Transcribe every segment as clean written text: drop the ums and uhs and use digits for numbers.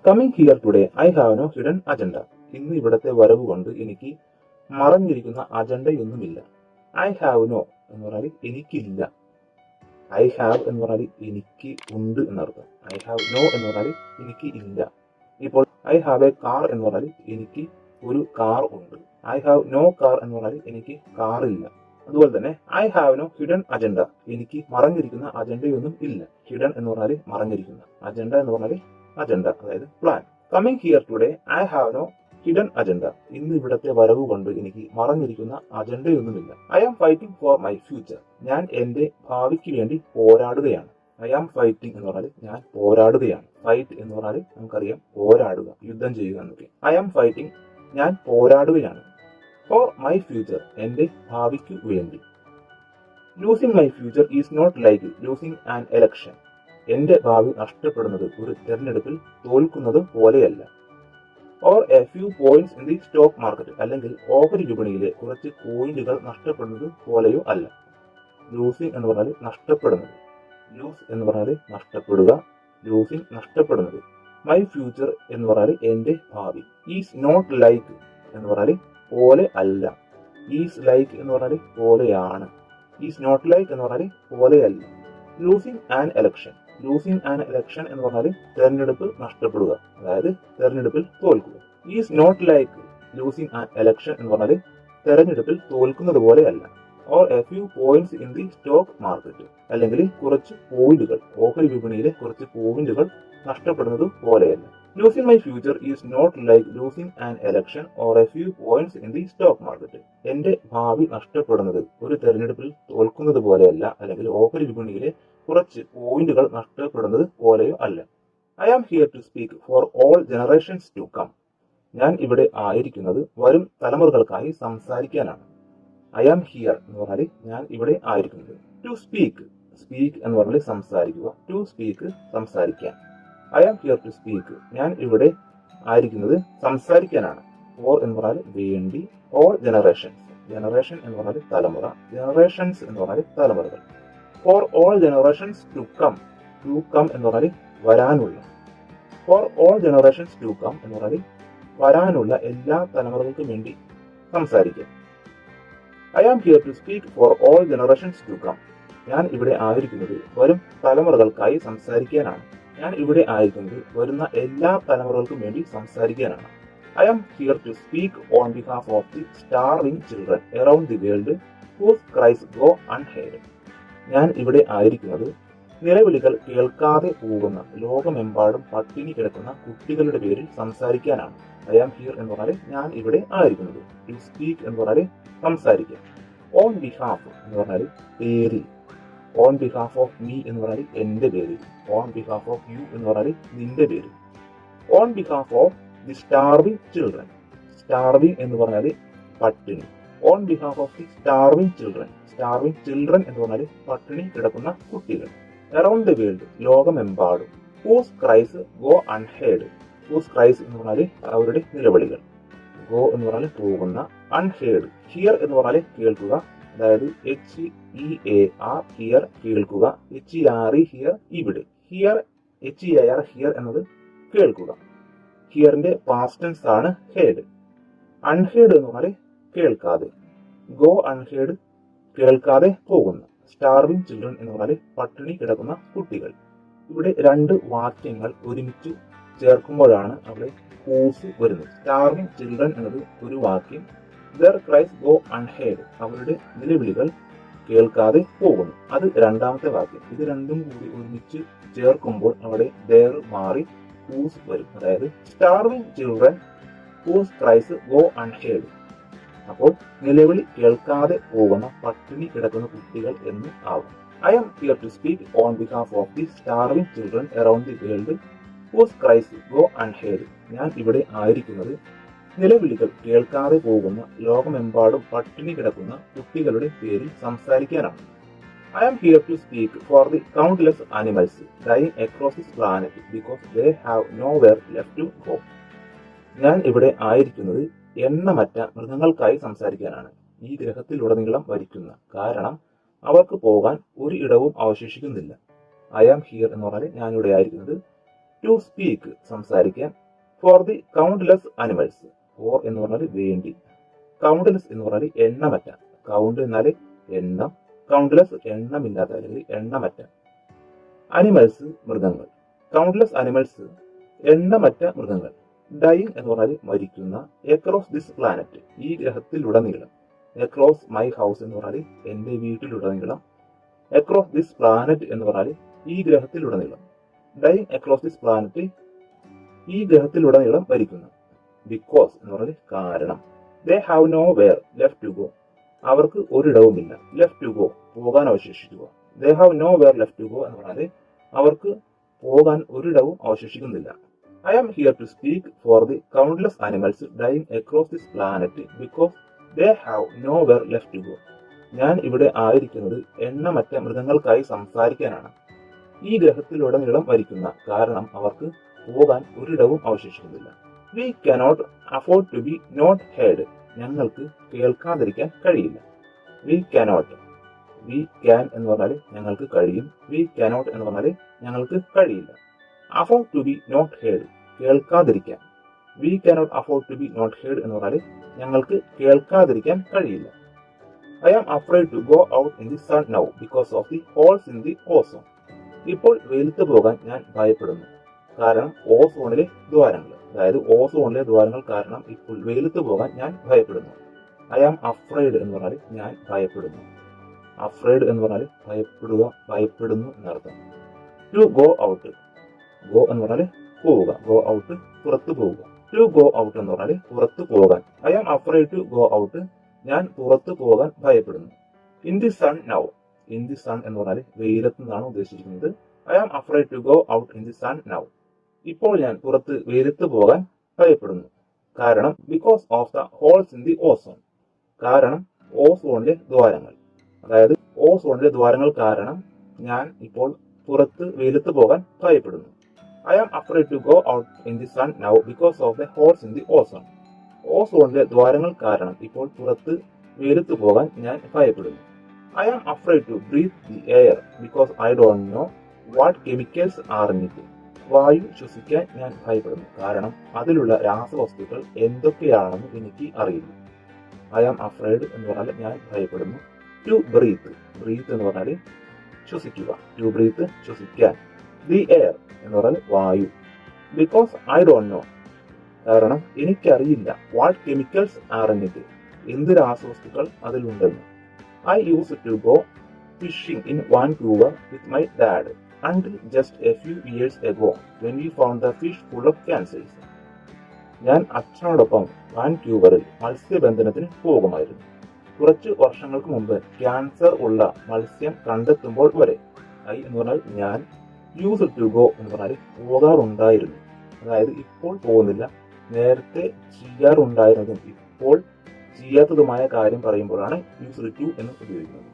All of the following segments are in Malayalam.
Coming here today I have no hidden agenda. ഇന്ന് ഇവിടത്തെ വരവ് കൊണ്ട് എനിക്ക് മറഞ്ഞിരിക്കുന്ന അജണ്ടയൊന്നുമില്ല. ഐ ഹാവ് നോ എന്ന് പറഞ്ഞാൽ എനിക്കില്ല. ഐ ഹാവ് എന്ന് പറഞ്ഞാൽ എനിക്ക് ഉണ്ട് എന്നർത്ഥം. ഐ ഹാവ് നോ എന്ന് പറഞ്ഞാൽ എനിക്ക് ഇല്ല. ഇപ്പോൾ ഐ ഹാവ് എ കാർ എന്ന് പറഞ്ഞാൽ എനിക്ക് ഒരു കാർ ഉണ്ട്. ഐ ഹാവ് നോ കാർ എന്ന് പറഞ്ഞാൽ എനിക്ക് കാറില്ല. അതുപോലെ തന്നെ I have no hidden agenda, എനിക്ക് മറഞ്ഞിരിക്കുന്ന അജണ്ടയൊന്നും ഇല്ല. ഹിഡൻ എന്ന് പറഞ്ഞാൽ മറഞ്ഞിരിക്കുന്ന, അജണ്ട എന്ന് പറഞ്ഞാൽ അജണ്ട, അതായത് plan. Coming here today I have no hidden agenda. ഇന്ന് ഇവിടത്തെ വരവ് കൊണ്ട് എനിക്ക് മറഞ്ഞിരിക്കുന്ന അജണ്ടയൊന്നുമില്ല. I am fighting for my future. ഞാൻ എന്റെ ഭാവിക്ക് വേണ്ടി പോരാടുകയാണ്. ഐ ആം ഫൈറ്റിംഗ് എന്ന് പറഞ്ഞാൽ ഞാൻ പോരാടുകയാണ്. ഫൈറ്റ് എന്ന് പറഞ്ഞാൽ നമുക്കറിയാം പോരാടുക, യുദ്ധം ചെയ്യുക എന്നൊക്കെ. ഐ ആം ഫൈറ്റിംഗ്, ഞാൻ പോരാടുകയാണ്. ഫോർ മൈ ഫ്യൂച്ചർ, എന്റെ ഭാവിക്ക് വേണ്ടി. Losing my future is not like losing an election. എന്റെ ഭാവി നഷ്ടപ്പെടുന്നത് ഒരു തെരഞ്ഞെടുപ്പിൽ തോൽക്കുന്നത് പോലെയല്ല. Or a few points in the stock market, അല്ലെങ്കിൽ ഓഹരി വിപണിയിലെ കുറച്ച് പോയിന്റുകൾ നഷ്ടപ്പെടുന്നത് പോലെയോ അല്ല. ലൂസിംഗ് എന്ന് പറഞ്ഞാൽ നഷ്ടപ്പെടുന്നത്, ലൂസ് എന്ന് പറഞ്ഞാൽ നഷ്ടപ്പെടുക, ലൂസിംഗ് നഷ്ടപ്പെടുന്നത്. മൈ ഫ്യൂച്ചർ എന്ന് പറഞ്ഞാൽ എന്റെ ഭാവി. ഈസ് നോട്ട് ലൈക്ക് എന്ന് പറഞ്ഞാൽ പോലെ അല്ല. ഈസ് ലൈക്ക് എന്ന് പറഞ്ഞാൽ പോലെയാണ്. ഈസ് നോട്ട് ലൈക്ക് എന്ന് പറഞ്ഞാൽ പോലെയല്ല. Losing an election. Losing an election എന്ന് പറഞ്ഞാൽ തെരഞ്ഞെടുപ്പ് നഷ്ടപ്പെടുക, അതായത് തെരഞ്ഞെടുപ്പിൽ തോൽക്കുക. Is not like losing an election എന്ന് പറഞ്ഞാൽ തെരഞ്ഞെടുപ്പിൽ തോൽക്കുന്നത് പോലെയല്ല. Or a few points in the stock market, അല്ലെങ്കിൽ കുറച്ച് പോയിന്റുകൾ, ഓഹരി വിപണിയിലെ കുറച്ച് പോയിന്റുകൾ നഷ്ടപ്പെടുന്നത് പോലെയല്ല. Losing my future is not like losing an election or a few points in the stock market. എന്റെ ഭാവി നഷ്ടപ്പെടുന്നത് ഒരു തെരഞ്ഞെടുപ്പിൽ തോൽക്കുന്നത് പോലെയല്ല, അല്ലെങ്കിൽ ഓഹരി വിപണിയിലെ കുറച്ച് പോയിന്റുകൾ നഷ്ടപ്പെടുന്നത് പോലെയോ അല്ല. I am here to speak for all generations to come. ഞാൻ ഇവിടെ ആയിരിക്കുന്നത് വരും തലമുറകൾക്കായി സംസാരിക്കാനാണ്. ഐ ആം ഹിയർ എന്ന് പറഞ്ഞാൽ ഞാൻ ഇവിടെ ആയിരിക്കുന്നത്. ടു സ്പീക്ക്, സ്പീക്ക് എന്ന് പറഞ്ഞാൽ സംസാരിക്കുക. ടു സ്പീക്ക് സംസാരിക്കാൻ. I am here to speak, ഞാൻ ഇവിടെ ആയിരിക്കുന്നത് സംസാരിക്കാനാണ്. ഫോർ എന്ന് പറഞ്ഞാൽ വേണ്ടി. ഓൾ ജനറേഷൻസ്, ജനറേഷൻ എന്ന് പറഞ്ഞാൽ തലമുറ, ജനറേഷൻസ് എന്ന് പറഞ്ഞാൽ തലമുറകൾ. For all generations to come. To come എന്ന് പറഞ്ഞാൽ വരാനുള്ള. For all generations to come എന്ന് പറഞ്ഞാൽ വരാനുള്ള എല്ലാ തലമുറകൾക്കും വേണ്ടി സംസാരിക്കുക. I am here to speak for all generations to come. ഞാൻ ഇവിടെ ആയിരിക്കുന്നത് വരും തലമുറകൾക്കായി സംസാരിക്കാനാണ്. ഞാൻ ഇവിടെ ആയിരിക്കുന്നത് വരുന്ന എല്ലാ തലമുറകൾക്കും വേണ്ടി സംസാരിക്കാനാണ്. I am here to speak on behalf of the starving children around the world whose craze go അൺഹെയർഡ്. ഞാൻ ഇവിടെ ആയിരിക്കുന്നത് നിലവിളികൾ കേൾക്കാതെ പോകുന്ന, ലോകമെമ്പാടും പട്ടിണി കിടക്കുന്ന കുട്ടികളുടെ പേരിൽ സംസാരിക്കാനാണ്. ഐ ആം ഹിയർ എന്ന് പറഞ്ഞാൽ ഞാൻ ഇവിടെ ആയിരിക്കുന്നത്. ടു സ്പീക്ക് എന്ന് പറഞ്ഞാൽ സംസാരിക്കുക. ഓൺ ബിഹാഫ് എന്ന് പറഞ്ഞാൽ പേരിൽ. ഓൺ ബിഹാഫ് ഓഫ് മീ എന്ന് പറഞ്ഞാൽ എന്റെ പേരിൽ. ഓൺ ബിഹാഫ് ഓഫ് യു എന്ന് പറഞ്ഞാൽ നിന്റെ പേരിൽ. On behalf of the starving children. Starving എന്ന് പറഞ്ഞാൽ പട്ടിണി. On behalf of the starving children. Starving children എന്ന് പറഞ്ഞാൽ പട്ടിണി കിടക്കുന്ന കുട്ടികൾ. അറൌണ്ട് ദി വേൾഡ്, ലോകമെമ്പാടും. ഹൂസ് ക്രൈസ് ഗോ അൺഹേർഡ്. ഹൂസ് ക്രൈസ് എന്ന് പറഞ്ഞാൽ അവരുടെ നിലവിളികൾ. ഗോ എന്ന് പറഞ്ഞാൽ പോകുന്ന. അൺഹേർഡ്. ഹിയർ എന്ന് പറഞ്ഞാൽ കേൾക്കുക, അതായത് HEAR ഹിയർ കേൾക്കുക. HERE ഹിയർ ഇവിടെ. ഹിയർ HEIR ഹിയർ എന്നത് കേൾക്കുക. ഹിയറിന്റെ പാസ്റ്റ് ടെൻസ് ആണ് ഹേഡ്. അൺഹേഡ് എന്ന് പറഞ്ഞാൽ കേൾക്കാതെ. ഗോ അൺഹേഡ് കേൾക്കാതെ പോകുന്ന. സ്റ്റാർവിംഗ് ചിൽഡ്രൻ എന്ന് പറഞ്ഞാൽ പട്ടിണി കിടക്കുന്ന കുട്ടികൾ. ഇവിടെ രണ്ട് വാക്യങ്ങൾ ഒരുമിച്ച് ചേർക്കുമ്പോഴാണ് അവിടെ ഹൂസ് വരുന്നത്. സ്റ്റാർവിംഗ് ചിൽഡ്രൻ എന്നത് ഒരു വാക്യം. their cries go unheard, അവരുടെ നിലവിളികൾ കേൾക്കാതെ പോകുന്നു, അത് രണ്ടാമത്തെ വാക്യം. ഇത് രണ്ടും കൂടി ഒരുമിച്ച് ചേർക്കുമ്പോൾ അവിടെ their മാറി whose വരും. അതായത് starving children whose cries go unheard. അപ്പോൾ നിലവിളി കേൾക്കാതെ പോകുന്ന പട്ടിണി കിടക്കുന്ന കുട്ടികൾ എന്ന് ആവും. I am here to speak on behalf of the starving children around the world whose cries go unheard. ഞാൻ ഇവിടെ ആയിരിക്കുന്നത് നിലവിളികൾ കേൾക്കാതെ പോകുന്ന ലോകമെമ്പാടും പട്ടിണി കിടക്കുന്ന കുട്ടികളുടെ പേരിൽ സംസാരിക്കാനാണ്. I am here to speak for the countless animals dying across this planet because they have nowhere left to go. ഞാൻ ഇവിടെ ആയിരിക്കുന്നത് എണ്ണമറ്റ മൃഗങ്ങൾക്കായി സംസാരിക്കാനാണ്, ഈ ഗ്രഹത്തിലുടനീളം മരിക്കുന്ന, കാരണം അവർക്ക് പോകാൻ ഒരു ഇടവും അവശേഷിക്കുന്നില്ല. I am here എന്ന് പറഞ്ഞാൽ ഞാനിവിടെ ആയിരിക്കുന്നത് ടു സ്പീക്ക് സംസാരിക്കാൻ, for the countless animals, for എന്ന് പറഞ്ഞാൽ വേണ്ടി, കൗണ്ട്ലെസ് എന്ന് പറഞ്ഞാൽ എണ്ണമറ്റ, കൗണ്ട് എന്നാൽ എണ്ണം, കൗണ്ട്ലെസ് എണ്ണമില്ലാത്ത അല്ലെങ്കിൽ എണ്ണമറ്റ, അനിമൽസ് മൃഗങ്ങൾ, കൗണ്ട്ലെസ് അനിമൽസ് എണ്ണമറ്റ മൃഗങ്ങൾ, ഡൈയിങ് എന്ന് പറഞ്ഞാൽ മരിക്കുന്ന, എക്രോസ് ദിസ് പ്ലാനറ്റ് ഈ ഗ്രഹത്തിലുടനീളം, എക്രോസ് മൈ ഹൗസ് എന്ന് പറഞ്ഞാൽ എന്റെ വീട്ടിലുടനീളം, എക്രോസ് ദിസ് പ്ലാനറ്റ് എന്ന് പറഞ്ഞാൽ ഈ ഗ്രഹത്തിലുടനീളം, ഡൈയിങ് എക്രോസ് ദിസ് പ്ലാനറ്റ് ഈ ഗ്രഹത്തിലുടനീളം മരിക്കുന്നു, ബിക്കോസ് എന്ന് പറഞ്ഞാൽ കാരണം, they have know where left to go അവർക്ക് ഒരിടവുമില്ല, ലെഫ്റ്റ് ടു ഗോ പോകാൻ അവശേഷിക്കുക, they have know where left to go എന്ന് പറഞ്ഞാൽ അവർക്ക് പോകാൻ ഒരിടവും അവശേഷിക്കുന്നില്ല. I am here to speak four the countless animals dying across this planet because they have know where left to go ഞാൻ ഇവിടെ ആയിരിക്കുന്നത് എണ്ണമറ്റ മൃഗങ്ങൾക്കായി സംസാരിക്കാനാണ്. ഈ ഗ്രഹത്തിലുടനീളം മരിക്കുന്ന കാരണം അവർക്ക് പോകാൻ ഒരിടവും അവശേഷിക്കുന്നില്ല. We cannot afford to B not heard ഞങ്ങൾക്ക് കേൾക്കാതിരിക്കാൻ കഴിയില്ല. വി കനോട്ട്, വി ക്യാൻ എന്ന് പറഞ്ഞാൽ ഞങ്ങൾക്ക് കഴിയും, വി കനോട്ട് എന്ന് പറഞ്ഞാൽ ഞങ്ങൾക്ക് കഴിയില്ല. Afford to B not heard കേൾക്കാതിരിക്കാൻ, we cannot afford to B not heard എന്ന് പറഞ്ഞാൽ ഞങ്ങൾക്ക് കേൾക്കാതിരിക്കാൻ കഴിയില്ല. I am afraid to go out in the sun now because of the holes in the ozone ഇപ്പോൾ വെയിലത്ത് പോകാൻ ഞാൻ ഭയപ്പെടുന്നു, കാരണം ഓസോണിലെ ദ്വാരങ്ങൾ, അതായത് ഓസോണിലെ ദ്വാരങ്ങൾ കാരണം ഇപ്പോൾ വെയിലത്ത് പോകാൻ ഞാൻ ഭയപ്പെടുന്നു. ഐ ആം അഫ്രൈഡ് എന്ന് പറഞ്ഞാൽ ഞാൻ ഭയപ്പെടുന്നു. അഫ്രൈഡ് എന്ന് പറഞ്ഞാൽ ഭയപ്പെടുക, ഭയപ്പെടുന്നു എന്നർത്ഥം. ടു ഗോ ഔട്ട്, ഗോ എന്ന് പറഞ്ഞാൽ പോവുക, ഗോ ഔട്ട് പുറത്തു പോവുക. ടു ഗോ ഔട്ട് എന്ന് പറഞ്ഞാൽ പുറത്തു പോകാൻ. I am afraid to go out ഞാൻ പുറത്തു പോകാൻ ഭയപ്പെടുന്നു. In the sun now, in the sun എന്ന് പറഞ്ഞാൽ വെയിലത്ത് നിന്നാണ് ഉദ്ദേശിക്കുന്നത്. I am afraid to go out in the sun now ഇപ്പോൾ ഞാൻ പുറത്ത് വെയിലത്ത് പോകാൻ ഭയപ്പെടുന്നു. കാരണം because of the holes in the ozone, കാരണം ഓസോണിലെ ദ്വാരങ്ങൾ, അതായത് ഓസോണിലെ ദ്വാരങ്ങൾ കാരണം ഞാൻ ഇപ്പോൾ പുറത്ത് വെയിലത്ത് പോകാൻ ഭയപ്പെടുന്നു. I am afraid to go out in the sun now because of the holes in the ozone ഓസോണിലെ ദ്വാരങ്ങൾ കാരണം ഇപ്പോൾ പുറത്ത് വെയിലത്ത് പോകാൻ ഞാൻ ഭയപ്പെടുന്നു. I am afraid to breath the air because I don't know what chemicals are in it വായു ശ്വസിക്കാൻ ഞാൻ ഭയപ്പെടുന്നു, കാരണം അതിലുള്ള രാസവസ്തുക്കൾ എന്തൊക്കെയാണെന്ന് എനിക്ക് അറിയില്ല. ഐ ആം അഫ്രൈഡ് എന്ന് പറഞ്ഞാൽ ഞാൻ ഭയപ്പെടുന്നു. ടു ബ്രീത്ത്, ബ്രീത്ത് എന്ന് പറഞ്ഞാൽ ശ്വസിക്കുക, ടു ബ്രീത്ത് ശ്വസിക്കാൻ. ദി എയർ എന്ന് പറഞ്ഞാൽ വായു. ബിക്കോസ് ഐ ഡോണ്ട് നോ കാരണം എനിക്കറിയില്ല. What chemicals are in it എന്ത് രാസവസ്തുക്കൾ അതിലുണ്ടെന്ന്. I use to go phishing in Vancouver with my dad until just a few years ago when we found the fish full of cancers. ഞാൻ അച്ഛനോടൊപ്പം വാൻകൂവറിൽ മത്സ്യബന്ധനത്തിന് പോകുമായിരുന്നു. കുറച്ച് വർഷങ്ങൾക്ക് മുമ്പ് ക്യാൻസർ ഉള്ള മത്സ്യം കണ്ടെത്തുമ്പോൾ വരെ. ഐ എന്ന് പറഞ്ഞാൽ ഞാൻ, യൂസ് ടു ഗോ എന്ന് പറഞ്ഞാൽ പോകാറുണ്ടായിരുന്നു, അതായത് ഇപ്പോൾ പോകുന്നില്ല, നേരത്തെ ചെയ്യാറുണ്ടായിരുന്നതും ഇപ്പോൾ ചെയ്യാത്തതുമായ കാര്യം പറയുമ്പോഴാണ് യൂസ് ടു എന്ന് ഉപയോഗിക്കുന്നത്.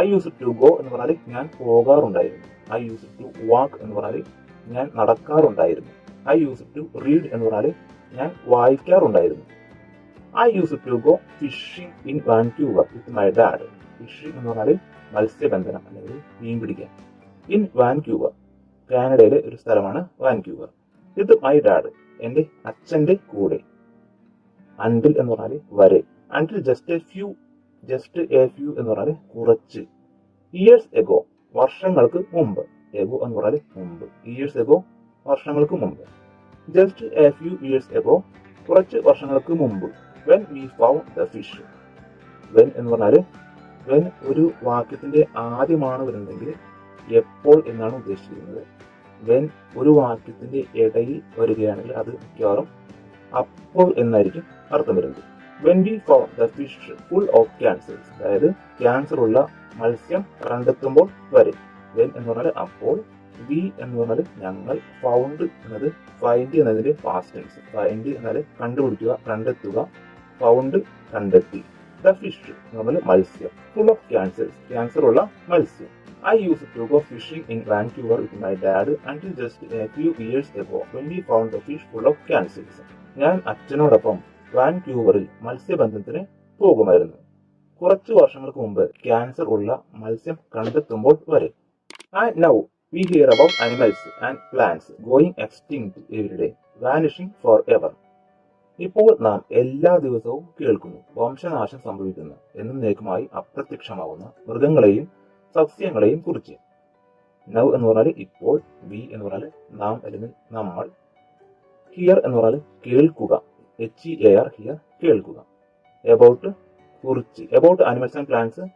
ഐ യൂസ് ടു ഗോ എന്ന് പറഞ്ഞാൽ ഞാൻ പോകാറുണ്ടായിരുന്നു. ഐ യൂസ് ടു വാക്ക് എന്ന് പറഞ്ഞാൽ ഞാൻ നടക്കാറുണ്ടായിരുന്നു. ഐ യൂസ് ടു റീഡ് എന്ന് പറഞ്ഞാൽ ഞാൻ വായിക്കാറുണ്ടായിരുന്നു. I use to go phishing in Vancouver with my dad. Phishing എന്ന് പറഞ്ഞാൽ മത്സ്യബന്ധനം അല്ലെങ്കിൽ മീൻ പിടിക്കാൻ. ഇൻ വാൻകൂവർ, കാനഡയിലെ ഒരു സ്ഥലമാണ് വാൻകൂവർ. വിത്ത് മൈ ഡാഡ്, എന്റെ അച്ഛന്റെ കൂടെ. അണ്ടിൽ എന്ന് പറഞ്ഞാൽ വരെ. Until just A few, just A few എന്ന് പറഞ്ഞാൽ കുറച്ച്. ഇയേഴ്സ് എഗോ, വർഷങ്ങൾക്ക് മുമ്പ്. എഗോ എന്ന് പറഞ്ഞാൽ മുമ്പ്. ഇയേഴ്സ് എഗോ വർഷങ്ങൾക്ക് മുമ്പ്. Just A few years ago കുറച്ച് വർഷങ്ങൾക്ക് മുമ്പ്. When we found the fish. When എന്ന് പറഞ്ഞാൽ വെൻ ഒരു വാക്യത്തിന്റെ ആദ്യമാണ് വരുന്നതെങ്കിൽ എപ്പോൾ എന്നാണ് ഉദ്ദേശിക്കുന്നത്. വെൻ ഒരു വാക്യത്തിന്റെ ഇടയിൽ വരികയാണെങ്കിൽ അത് മിക്കവാറും അപ്പോൾ എന്നായിരിക്കും അർത്ഥം വരുന്നത്. When we found the fish full of cancers, അതായത് ക്യാൻസർ ഉള്ള മത്സ്യം കണ്ടെത്തുമ്പോൾ വരെ. വെൻ എന്ന് പറഞ്ഞാൽ അപ്പോൾ, വി എന്ന് പറഞ്ഞാൽ ഞങ്ങൾ, ഫൗണ്ട് എന്നത് ഫൈൻഡ് എന്നതിന്റെ പാസ്റ്റ് ടെൻസ്. ഫൈൻഡ് എന്നാൽ കണ്ടുപിടിക്കുക, കണ്ടെത്തുക, ഫൗണ്ട് കണ്ടെത്തി. ദ ഫിഷ് എന്ന് പറഞ്ഞാൽ മത്സ്യം. ഫുൾ ഓഫ് ക്യാൻസേഴ്സ്, ക്യാൻസർ ഉള്ള മത്സ്യം. I used to go fishing in Vancouver with my dad until just a few years ago when we found the fish full of cancers. ഞാൻ അച്ഛനോടൊപ്പം വാൻകൂവറിൽ മത്സ്യബന്ധനത്തിന് പോകുമായിരുന്നു കുറച്ചു വർഷങ്ങൾക്ക് മുമ്പ് ക്യാൻസർ ഉള്ള മത്സ്യം കണ്ടെത്തുമ്പോൾ വരെ. And now, We hear about animals and plants going extinct every day, vanishing forever. ഇപ്പോൾ നാം എല്ലാ ദിവസവും കേൾക്കുന്നു വംശനാശം സംഭവിക്കുന്ന എന്നേക്കുമായി അപ്രത്യക്ഷമാവുന്ന മൃഗങ്ങളെയും സസ്യങ്ങളെയും കുറിച്ച്. നൗ എന്ന് പറഞ്ഞാൽ ഇപ്പോൾ, വി എന്ന് പറഞ്ഞാൽ നാം അല്ലെങ്കിൽ നമ്മൾ, ഹിയർ എന്ന് പറഞ്ഞാൽ കേൾക്കുക, HEAR ഹിയർ കേൾക്കുക, എബൌട്ട് കുറിച്ച്, എബൌട്ട് അനിമൽസ് ആൻഡ് പ്ലാന്റ്സ്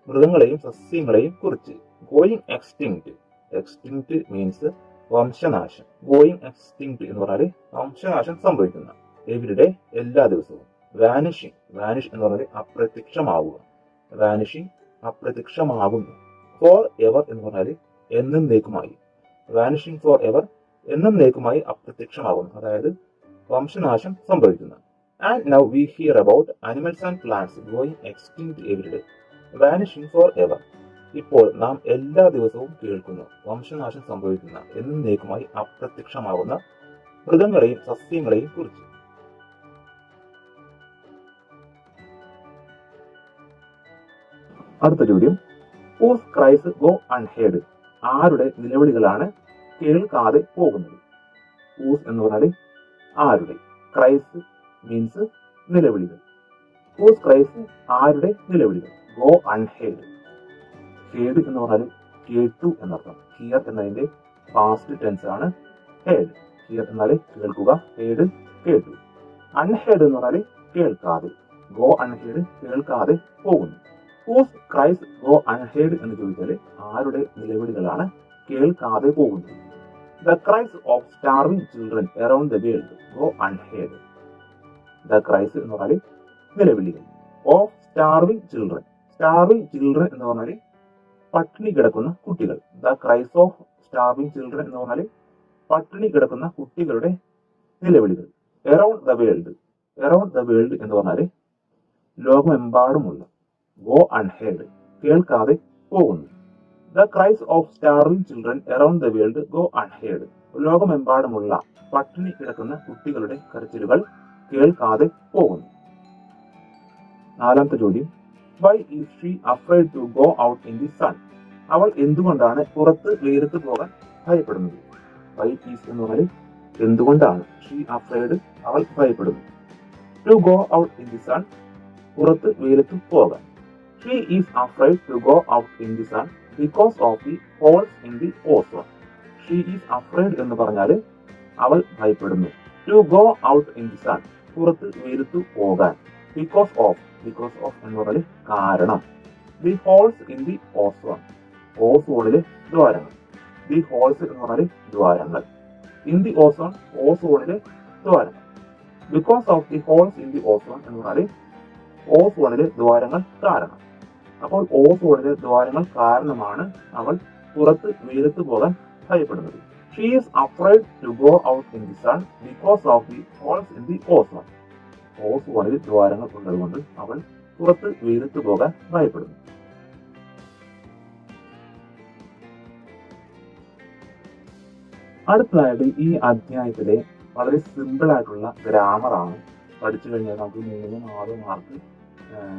മൃഗങ്ങളെയും സസ്യങ്ങളെയും കുറിച്ച്. ഗോയിങ് എക്സ്റ്റിങ്ക്ട്, എക്സ്റ്റിങ്ക്ട് മീൻസ് വംശനാശം. ഗോയിങ് എക്സ്റ്റിങ്ക്ട് എന്ന് പറഞ്ഞാൽ വംശനാശം സംഭവിക്കുന്ന. എവരിഡേ എല്ലാ ദിവസവും. വാനിഷിങ്, വാനിഷ് എന്ന് പറഞ്ഞാൽ അപ്രത്യക്ഷമാവുക, വാനിഷിങ് അപ്രത്യക്ഷമാകുന്നു. ഫോർ എവർ എന്ന് പറഞ്ഞാൽ എന്നേക്കുമായി. വാനിഷിങ് ഫോർ എവർ എന്നേക്കുമായി അപ്രത്യക്ഷമാകുന്നു, അതായത് വംശനാശം സംഭവിക്കുന്ന. And now we here about animals and plants going extinct everyday, vanishing for ever. ഇപ്പോൾ നാം എല്ലാ ദിവസവും കേൾക്കുന്നു വംശനാശം സംഭവിക്കുന്ന എന്നേക്കുമായി അപ്രത്യക്ഷമാകുന്ന മൃഗങ്ങളെയും സസ്യങ്ങളെയും കുറിച്ച്. അടുത്ത ചോദ്യം, ഹൂസ് ക്രൈസ് ഗോ അൺഹേർഡ്, ആരുടെ നിലവിളികളാണ് കേൾക്കാതെ പോകുന്നത്? ഹൂസ് എന്ന് പറഞ്ഞാൽ ആരുടെ, ക്രൈസ് മീൻസ് നിലവിളികൾ. ഹൂസ് ക്രൈസ് ആരുടെ നിലവിളികൾ. ഗോ അൺഹേർഡ്, ഹേർഡ് എന്ന് പറഞ്ഞാൽ കേട്ടു എന്നർത്ഥം. ഹിയർ എന്നതിന്റെ പാസ്റ്റ് ടെൻസ് ആണ് ഹേർഡ്. ഹിയർ എന്നാൽ കേൾക്കുക, ഹേർഡ് കേട്ടു. അൺഹേർഡ് എന്ന് പറഞ്ഞാൽ കേൾക്കാതെ. ഗോ അൺഹേർഡ് കേൾക്കാതെ പോകുന്നു. ഹൂസ് ക്രൈസ് ഗോ അൺഹേർഡ് എന്ന് ചോദിച്ചാൽ ആരുടെ നിലവിളികളാണ് കേൾക്കാതെ പോകുന്നത്? The craze of starving children around the world go unheard. The ക്രൈസ് എന്ന് പറഞ്ഞാൽ നിലവിളികൾ. Of starving children, starving children എന്ന് പറഞ്ഞാൽ പട്ടിണി കിടക്കുന്ന കുട്ടികൾ. The craze of starving children എന്ന് പറഞ്ഞാൽ പട്ടിണി കിടക്കുന്ന കുട്ടികളുടെ നിലവിളികൾ. Around the world, around the world എന്ന് പറഞ്ഞാൽ ലോകമെമ്പാടുമുള്ള. ഗോ അൺഹേർഡ് കേൾക്കാതെ പോകുന്നു. The craze of starving children around the world go unheard, ലോകമെമ്പാടുമുള്ള പട്ടിണി കിടക്കുന്ന കുട്ടികളുടെ കരച്ചിലുകൾ കേൾക്കാതെ പോകുന്നു. നാലാമത്തെ ചോദ്യം, why is she afraid to go out in the sun, അവൾ എന്തുകൊണ്ടാണ് പുറത്ത് വെയിലത്ത് പോകാൻ ഭയപ്പെടുന്നത്? വൈ ഈസ് എന്ന് പറഞ്ഞാൽ എന്തുകൊണ്ടാണ്, ഷീ അഫ്രൈഡ് അവൾ ഭയപ്പെടുന്നു. To go out in the sun പുറത്ത് വെയിലത്ത് പോകാൻ. She is afraid to go out in the sun because of the holes in the ozone. She is afraid എന്ന് പറഞ്ഞാൽ അവൾ ഭയപ്പെടുന്നു. To go out in the sun പുറത്ത് വെയിലത്ത് പോകാൻ. ബിക്കോസ് ഓഫ്, ബിക്കോസ് ഓഫ് എന്ന് പറഞ്ഞാൽ കാരണം. The holes in the ozone, ഓസോണിലെ ദ്വാരങ്ങൾ. ദി ഹോൾസ് എന്ന് പറഞ്ഞാൽ ദ്വാരങ്ങൾ. ഇൻ ദി ഓസോൺ, ഓസോണിലെ ദ്വാരങ്ങൾ. Because of the holes in the ozone എന്ന് പറഞ്ഞാൽ ഓസോണിലെ ദ്വാരങ്ങൾ കാരണം. അപ്പോൾ ഓസോണിലെ ദ്വാരങ്ങൾ കാരണമാണ് അവൾ പുറത്ത് വെയിലത്ത് പോകാൻ ഭയപ്പെടുന്നത്. She is afraid to go out in the sun because of the holes in the ozone. ഓസോണിൽ ദ്വാരങ്ങൾ ഉള്ളതുകൊണ്ട് അവൾ പുറത്ത് വെയിലത്ത് പോകാൻ ഭയപ്പെടുന്നു. അടുത്തതായിട്ട് ഈ അധ്യായത്തിലെ വളരെ സിമ്പിൾ ആയിട്ടുള്ള ഗ്രാമറാണ്. പഠിച്ചു കഴിഞ്ഞാൽ നമുക്ക് 3-4 മാർക്ക്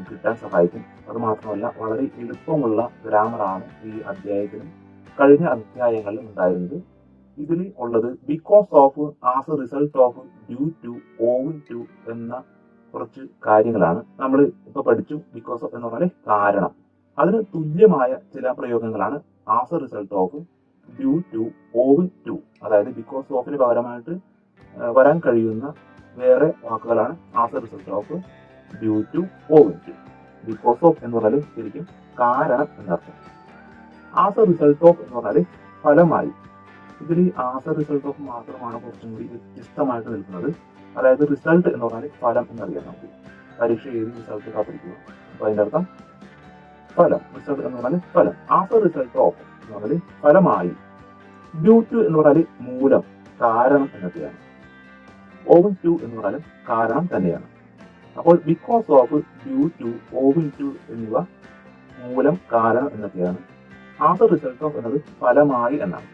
കിട്ടാൻ സഹായിക്കും. അത് മാത്രമല്ല വളരെ എളുപ്പമുള്ള ഗ്രാമറാണ് ഈ അധ്യായത്തിലും കഴിഞ്ഞ അധ്യായങ്ങളിലും ഉണ്ടായിരുന്നത്. ഇതിൽ ഉള്ളത് because of, as a result of, due to, owing to എന്ന കുറച്ച് കാര്യങ്ങളാണ്. നമ്മൾ ഇപ്പൊ പഠിച്ചു ബിക്കോസ് ഓഫ് എന്ന് പറഞ്ഞാൽ കാരണം. അതിന് തുല്യമായ ചില പ്രയോഗങ്ങളാണ് as a result of, due to, owing to. അതായത് ബിക്കോസ് ഓഫിന് പകരമായിട്ട് വരാൻ കഴിയുന്ന വേറെ വാക്കുകളാണ് as a result of, due to, owing to. Because of എന്ന് പറഞ്ഞാൽ ശരിക്കും കാരണം എന്നർത്ഥം. ആസ് എ റിസൾട്ട് ഓഫ് എന്ന് പറഞ്ഞാൽ ഫലമായി. ഇതിൽ ആസ് എ റിസൾട്ട് ഓഫ് മാത്രമാണ് കുറച്ചും കൂടി വ്യത്യസ്തമായിട്ട് നിൽക്കുന്നത്. അതായത് റിസൾട്ട് എന്ന് പറഞ്ഞാൽ ഫലം എന്നറിയാം. നമുക്ക് പരീക്ഷ എഴുതി റിസൾട്ട് കാത്തിരിക്കുക. അപ്പൊ അതിന്റെ അർത്ഥം ഫലം. റിസൾട്ട് എന്ന് പറഞ്ഞാൽ ഫലം. ആസ് എ റിസൾട്ട് ഓഫ് എന്ന് പറഞ്ഞാൽ ഫലമായി. ഡ്യൂ ടു എന്ന് പറഞ്ഞാൽ മൂലം, കാരണം എന്നൊക്കെയാണ്. ഓവിങ് ടു എന്ന് പറഞ്ഞാൽ കാരണം തന്നെയാണ്. അപ്പോൾ because of, due to, owing to എന്നിവ മൂലം, കാരണം എന്നൊക്കെയാണ്. ആസ് എ റിസൾട്ട് ഓഫ് എന്നത് ഫലമായി എന്നാണ്.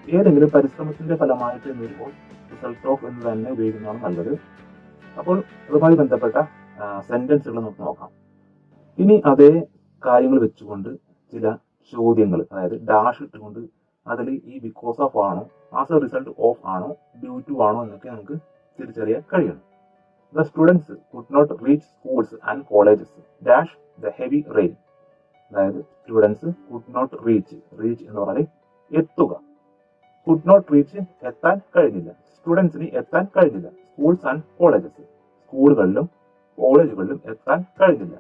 ഏതെങ്കിലും പരിശ്രമത്തിന്റെ ഫലമായിട്ട് എന്ന് വരുമ്പോൾ റിസൾട്ട് ഓഫ് എന്ന് തന്നെ ഉപയോഗിക്കുന്നതാണ് നല്ലത്. അപ്പോൾ അതുമായി ബന്ധപ്പെട്ട സെന്റൻസുകൾ നമുക്ക് നോക്കാം. ഇനി അതേ കാര്യങ്ങൾ വെച്ചുകൊണ്ട് ചില ചോദ്യങ്ങൾ, അതായത് ഡാഷ് ഇട്ടുകൊണ്ട് അതിൽ ഈ ബിക്കോസ് ഓഫ് ആണോ, ആസ് എ റിസൾട്ട് ഓഫ് ആണോ, ഡ്യൂ ടു ആണോ എന്നൊക്കെ നമുക്ക് തിരിച്ചറിയാൻ കഴിയണം. The students could not reach schools and colleges dash the heavy rain. അതായത് students could not reach, reach എന്ന് പറഞ്ഞാൽ എത്തുക, കുഡ് നോട്ട് റീച്ച് എത്താൻ കഴിഞ്ഞില്ല, സ്റ്റുഡൻസിന് എത്താൻ കഴിഞ്ഞില്ല, സ്കൂൾസ് ആൻഡ് കോളേജസ് സ്കൂളുകളിലും കോളേജുകളിലും എത്താൻ കഴിഞ്ഞില്ല.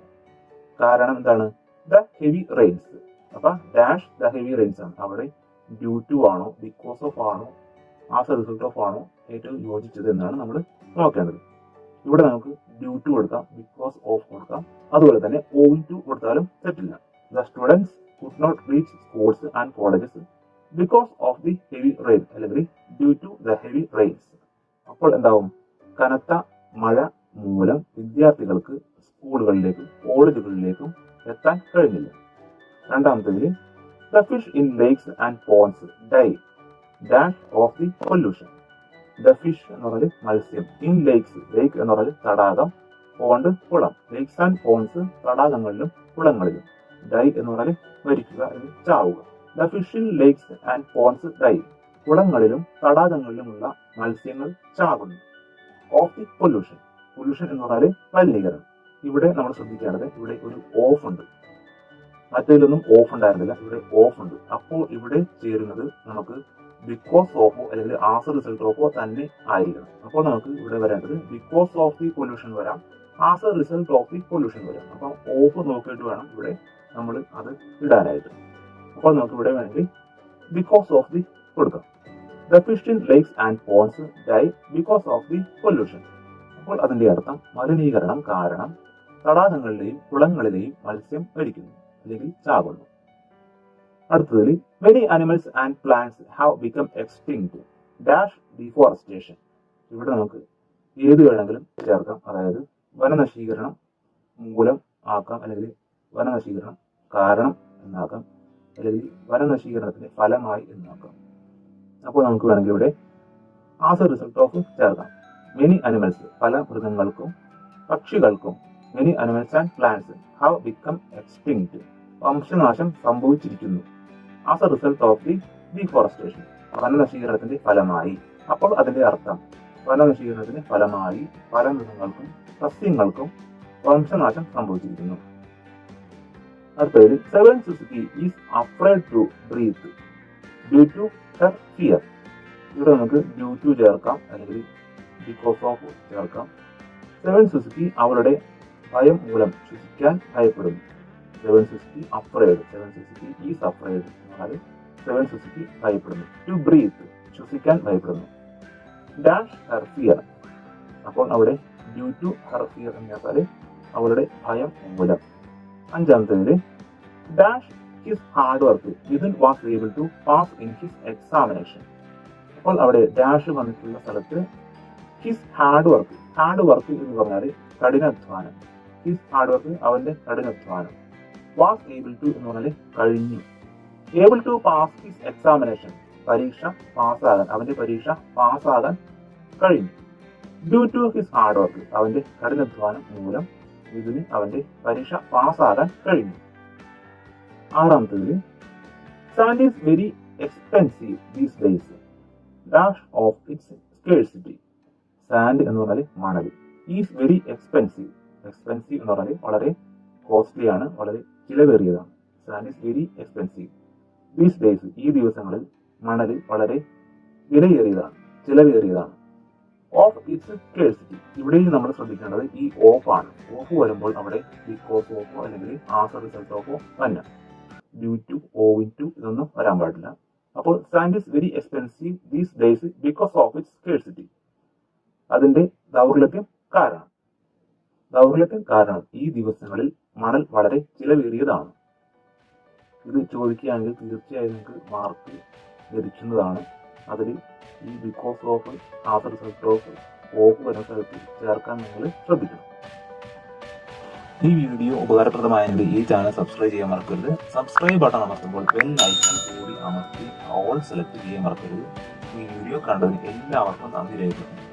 കാരണം എന്താണ്? The heavy rains. അപ്പൊ ഡാഷ് ദ ഹെവി റെയിൻസ് ആണ്. അവിടെ ഡ്യൂ ടു ആണോ, ബിക്കോസ് ഓഫ് ആണോ, ആസ് എ റിസൾട്ട് ഓഫ് ആണോ ഏറ്റവും യോജിച്ചത് എന്നാണ് നമ്മൾ നോക്കേണ്ടത്. ഇവിടെ നമുക്ക് ഡ്യൂ ടു കൊടുക്കാം, ബിക്കോസ് ഓഫ് കൊടുക്കാം, അതുപോലെ തന്നെ ഓവിങ് ടു കൊടുത്താലും തെറ്റില്ല. The students could not reach schools and colleges because of the heavy rain അല്ലെങ്കിൽ due to the heavy rains. അപ്പോൾ എന്താവും? കനത്ത മഴ മൂലം വിദ്യാർത്ഥികൾക്ക് സ്കൂളുകളിലേക്കും കോളേജുകളിലേക്കും എത്താൻ കഴിഞ്ഞില്ല. രണ്ടാമത്തേതിൽ the fish in lakes and ponds die dash of the pollution. The fish എന്ന് പറഞ്ഞാൽ മത്സ്യം, ഇൻ ലേക്സ്, ലേക്ക് എന്ന് പറഞ്ഞാൽ തടാകം, പോണ്ട് കുളം, ലേക്സ് ആൻഡ് പോൺസ് തടാകങ്ങളിലും കുളങ്ങളിലും, ഡൈ എന്ന് പറഞ്ഞാൽ മരിക്കുക, ചാവുക. The fish in lakes and ponds die, കുളങ്ങളിലും തടാകങ്ങളിലുമുള്ള മത്സ്യങ്ങൾ ചാകുന്നു. ഓഫ് ദി പൊല്യൂഷൻ, പൊല്യൂഷൻ എന്ന് പറഞ്ഞാൽ മലിനീകരണം. ഇവിടെ നമ്മൾ ശ്രദ്ധിക്കേണ്ടത് ഇവിടെ ഒരു ഓഫ് ഉണ്ട്, മറ്റേതിലൊന്നും ഓഫ് ഉണ്ടായിരുന്നില്ല, ഇവിടെ ഓഫ് ഉണ്ട്. അപ്പോൾ ഇവിടെ ചേരുന്നത് നമുക്ക് ബിക്കോസ് ഓഫോ അല്ലെങ്കിൽ ആസ് എ റിസൾട്ട് ഓഫോ തന്നെ ആയിരിക്കണം. അപ്പോൾ നമുക്ക് ഇവിടെ വരേണ്ടത് ബിക്കോസ് ഓഫ് ദി പൊല്യൂഷൻ വരാം, as a result of the pollution വരാം. അപ്പൊ ഓഫ് നോക്കിയിട്ട് വേണം ഇവിടെ നമ്മൾ അത് ഇടാനായിട്ട്. അപ്പോൾ നമുക്ക് ഇവിടെ വേണമെങ്കിൽ ബിക്കോസ് ഓഫ് ദി കൊടുക്കാം. The fish in lakes and ponds die because of the pollution. അപ്പോൾ അതിന്റെ അർത്ഥം മലിനീകരണം കാരണം തടാകങ്ങളിലെയും കുളങ്ങളിലെയും മത്സ്യം മരിക്കുന്നു അല്ലെങ്കിൽ ചാകുന്നു. അടുത്തതിൽ many animals and plants have become extinct dash deforestation. ഇവിടെ നമുക്ക് ഏത് വേണമെങ്കിലും ചേർക്കാം, അതായത് വനനശീകരണം മൂലം ആക്കാം, അല്ലെങ്കിൽ വനനശീകരണം കാരണം എന്നാക്കാം, അല്ലെങ്കിൽ വനനശീകരണത്തിന്റെ ഫലമായി എന്നാക്കാം. അപ്പോൾ നമുക്ക് വേണമെങ്കിൽ ഇവിടെ ആസ് എ റിസൾട്ട് ഓഫ് ചേർക്കാം. മെനി അനിമൽസ്, പല മൃഗങ്ങൾക്കും പക്ഷികൾക്കും, many animals and plants have become extinct, വംശനാശം സംഭവിച്ചിരിക്കുന്നു. As a result of the deforestation, വനനശീകരണത്തിന്റെ ഫലമായി. അപ്പോൾ അതിന്റെ അർത്ഥം വനനശീകരണത്തിന്റെ ഫലമായി പല മൃഗങ്ങൾക്കും സസ്യങ്ങൾക്കും വംശനാശം സംഭവിച്ചിരിക്കുന്നു. അടുത്തത് seven Suzuki is afraid to breathe due to her fear. ഇവിടെ നമുക്ക് ഡ്യൂ ടു ചേർക്കാം, അല്ലെങ്കിൽ ബിക്കോസ് ഓഫ് ചേർക്കാം. സെവൻ സുസുക്കി അവളുടെ ഭയം മൂലം ശ്വസിക്കാൻ ഭയപ്പെടുന്നു. Seven Suzuki afraid, seven Suzuki is afraid എന്നാൽ സെവൻ സുസുക്കി ഭയപ്പെടുന്നു. ടു ബ്രീത്ത്, ശ്വസിക്കാൻ ഭയപ്പെടുന്നു. ഡാഷ് ഹെർ ഫിയർ, അപ്പോൾ അവിടെ ഡ്യൂ ടു ഹെർ ഫിയർ എന്ന് വെച്ചാൽ അവളുടെ ഭയം മൂലം. അഞ്ചാമത്തേതിൽ dash his hard work Mithun was able to pass in his examination. അപ്പോൾ അവിടെ ഡാഷ് വന്നിട്ടുള്ള സ്ഥലത്ത് his hard work, hard work എന്ന് പറഞ്ഞാൽ കഠിനാധ്വാനം. ഹിസ് ഹാർഡ് വർക്ക് അവന്റെ കഠിനാധ്വാനം. വാസ് ഏബിൾ ടു എന്ന് പറഞ്ഞാൽ കഴിഞ്ഞു. Able to pass his examination, പരീക്ഷ പാസ്സാകാൻ, അവന്റെ പരീക്ഷ പാസ്സാകാൻ കഴിഞ്ഞു. Due to his hard work, അവന്റെ കഠിനാധ്വാനം മൂലം ഇതിന് അവന്റെ പരീക്ഷ പാസ്സാകാൻ കഴിഞ്ഞു. ആറാമത്തേതിൽ sand is very expensive these days dash of its scarcity. Sand എന്ന് പറഞ്ഞാൽ മണൽ. ഈസ് വെരി എക്സ്പെൻസീവ്, എക്സ്പെൻസീവ് എന്ന് പറഞ്ഞാൽ വളരെ കോസ്റ്റ്ലി ആണ്, വളരെ ചിലവേറിയതാണ്. Sand is very expensive these days, ഈ ദിവസങ്ങളിൽ മണൽ വളരെ വിലയേറിയതാണ്, ചിലവേറിയതാണ്. ഓഫ് ഇറ്റ്സ് സ്കേഴ്സിറ്റി, ഇവിടെയും നമ്മൾ ശ്രദ്ധിക്കേണ്ടത് ഈ ഓഫ് ആണ്. ഓഫ് വരുമ്പോൾ അവിടെ ബിക്കോസ് ഓഫോ അല്ലെങ്കിൽ ആസ് എ റിസൾട്ട് ഓഫോ തന്നെ, ഡ്യൂ ടു, ഓവിങ് ടു ഇതൊന്നും വരാൻ പാടില്ല. അപ്പോൾ sand is very expensive these days because of its scarcity, അതിന്റെ ദൗർലഭ്യം കാരണം. ദൗർലഭ്യം കാരണം ഈ ദിവസങ്ങളിൽ മണൽ വളരെ ചിലവേറിയതാണ്. ഇത് ചോദിക്കുകയാണെങ്കിൽ തീർച്ചയായും നിങ്ങൾക്ക് മാർക്ക് ലഭിക്കുന്നതാണ്. അതിൽ ഈ because of, as a result of വരുന്ന സ്ഥലത്ത് ചേർക്കാൻ നിങ്ങൾ ശ്രദ്ധിക്കണം. ഈ വീഡിയോ ഉപകാരപ്രദമായെങ്കിൽ ഈ ചാനൽ സബ്സ്ക്രൈബ് ചെയ്യാൻ മറക്കരുത്. സബ്സ്ക്രൈബ് ബട്ടൺ അമർത്തുമ്പോൾ ബെൽ ഐക്കൺ കൂടി അമർത്തി ഓൾ സെലക്ട് ചെയ്യാൻ മറക്കരുത്. ഈ വീഡിയോ കണ്ടതിന് എല്ലാവർക്കും നന്ദി രേഖപ്പെടുത്തുന്നു.